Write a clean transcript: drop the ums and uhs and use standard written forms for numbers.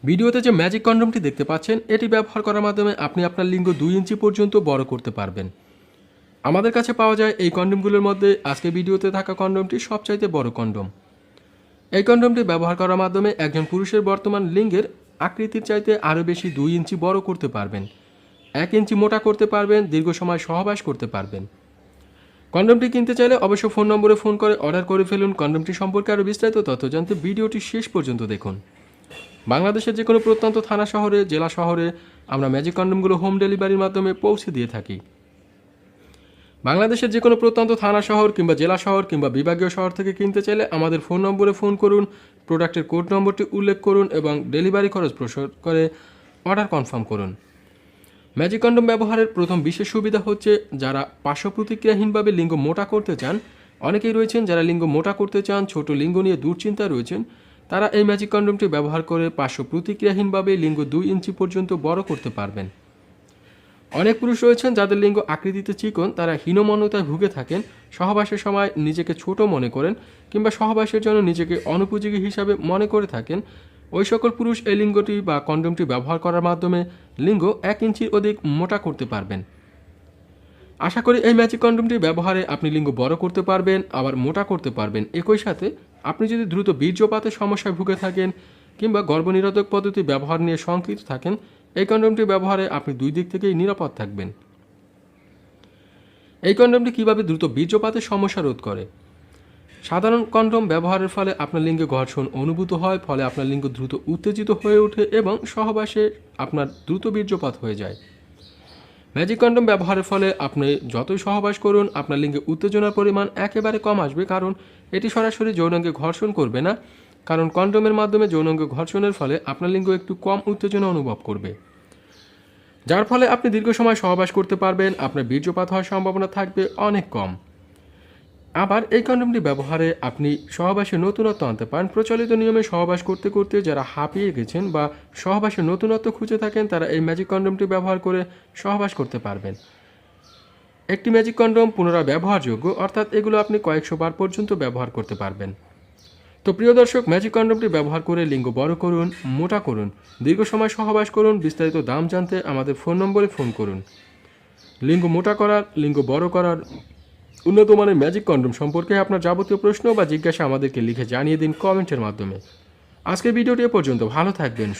ভিডিওতে যে ম্যাজিক কন্ডমটি দেখতে পাচ্ছেন এটি ব্যবহার করার মাধ্যমে আপনি আপনার লিঙ্গ 2 ইঞ্চি পর্যন্ত বড় করতে পারবেন। আমাদের কাছে পাওয়া যায় এই কন্ডমগুলোর মধ্যে আজকে ভিডিওতে থাকা কন্ডমটি সবচাইতে বড় কন্ডম। এই কন্ডমটি ব্যবহার করার মাধ্যমে একজন পুরুষের বর্তমান লিঙ্গের আকৃতির চাইতে আরও বেশি 2 ইঞ্চি বড় করতে পারবেন, 1 ইঞ্চি মোটা করতে পারবেন, দীর্ঘ সময় সহবাস করতে পারবেন। কন্ডমটি কিনতে চাইলে অবশ্য ফোন নম্বরে ফোন করে অর্ডার করে ফেলুন। কন্ডমটি সম্পর্কে আরও বিস্তারিত তথ্য জানতে ভিডিওটি শেষ পর্যন্ত দেখুন। বাংলাদেশের যে কোনো প্রত্যন্ত থানা শহরে, জেলা শহরে আমরা ম্যাজিক কন্ডমগুলো হোম ডেলিভারির মাধ্যমে পৌঁছে দিয়ে থাকি। বাংলাদেশের যে কোনো প্রত্যন্ত থানা শহর কিংবা জেলা শহর কিংবা বিভাগীয় শহর থেকে কিনতে চাইলে আমাদের ফোন নম্বরে ফোন করুন, প্রোডাক্টের কোড নম্বরটি উল্লেখ করুন এবং ডেলিভারি খরচ প্রসর করে অর্ডার কনফার্ম করুন। ম্যাজিক কন্ডম ব্যবহারের প্রথম বিশেষ সুবিধা হচ্ছে যারা পার্শ্ব প্রতিক্রিয়াহীনভাবে লিঙ্গ মোটা করতে চান, অনেকেই রয়েছেন যারা লিঙ্গ মোটা করতে চান, ছোট লিঙ্গ নিয়ে দুশ্চিন্তায় রয়েছেন, তারা এই ম্যাজিক কন্ডমটি ব্যবহার করে পার্শ্ব প্রতিক্রিয়াহীনভাবে লিঙ্গ 2 ইঞ্চি পর্যন্ত বড় করতে পারবেন। অনেক পুরুষ রয়েছেন যাদের লিঙ্গ আকৃতিতে চিকন, তারা হীনমন্যতায় ভুগে থাকেন, সহবাসের সময় নিজেকে ছোট মনে করেন কিংবা সহবাসের জন্য নিজেকে অনুপযোগী হিসাবে মনে করে থাকেন। ওই সকল পুরুষ এই লিঙ্গটি বা কন্ডমটি ব্যবহার করার মাধ্যমে লিঙ্গ 1 ইঞ্চির অধিক মোটা করতে পারবেন। আশা করি এই ম্যাজিক কন্ডমটি ব্যবহারে আপনি লিঙ্গ বড় করতে পারবেন, আবার মোটা করতে পারবেন। একই সাথে আপনি যদি দ্রুত বীর্যপাতের সমস্যায় ভুগে থাকেন কিংবা গর্ভনিরোধক পদ্ধতি ব্যবহার নিয়ে শঙ্কিত থাকেন, এই কন্ডমটি ব্যবহারে আপনি 2 দিক থেকেই নিরাপদ থাকবেন। এই কন্ডমটি কীভাবে দ্রুত বীর্যপাতের সমস্যা রোধ করে? সাধারণ কন্ডম ব্যবহারের ফলে আপনার লিঙ্গে ঘর্ষণ অনুভূত হয়, ফলে আপনার লিঙ্গ দ্রুত উত্তেজিত হয়ে ওঠে এবং সহবাসে আপনার দ্রুত বীর্যপাত হয়ে যায়। ম্যাজিক কন্ডম ব্যবহারের ফলে আপনি যতই সহবাস করুন আপনার লিঙ্গে উত্তেজনার পরিমাণ একেবারে কম আসবে, কারণ এটি সরাসরি যৌনাঙ্গে ঘর্ষণ করবে না। কারণ কন্ডমের মাধ্যমে যৌনাঙ্গ ঘর্ষণের ফলে আপনার লিঙ্গ একটু কম উত্তেজনা অনুভব করবে, যার ফলে আপনি দীর্ঘ সময় সহবাস করতে পারবেন, আপনার বীর্যপাত হওয়ার সম্ভাবনা থাকবে অনেক কম। আবার এই কন্ডমটি ব্যবহারে আপনি সহবাসে নতুনত্ব আনতে পারেন। প্রচলিত নিয়মে সহবাস করতে করতে যারা হাঁপিয়ে গেছেন বা সহবাসে নতুনত্ব খুঁজে থাকেন, তারা এই ম্যাজিক কন্ডমটি ব্যবহার করে সহবাস করতে পারবেন। একটি ম্যাজিক কন্ডম পুনরায় ব্যবহারযোগ্য, অর্থাৎ এগুলো আপনি কয়েকশো বার পর্যন্ত ব্যবহার করতে পারবেন। তো প্রিয় দর্শক, ম্যাজিক কন্ডমটি ব্যবহার করে লিঙ্গ বড় করুন, মোটা করুন, দীর্ঘ সময় সহবাস করুন। বিস্তারিত দাম জানতে আমাদের ফোন নম্বরে ফোন করুন। লিঙ্গ মোটা করার, লিঙ্গ বড় করার উন্নত মানের ম্যাজিক কন্ডম সম্পর্কে আপনার যাবতীয় প্রশ্ন বা জিজ্ঞাসা আমাদেরকে লিখে জানিয়ে দিন কমেন্টের মাধ্যমে। আজকের ভিডিওটি এ পর্যন্ত। ভালো থাকবেন।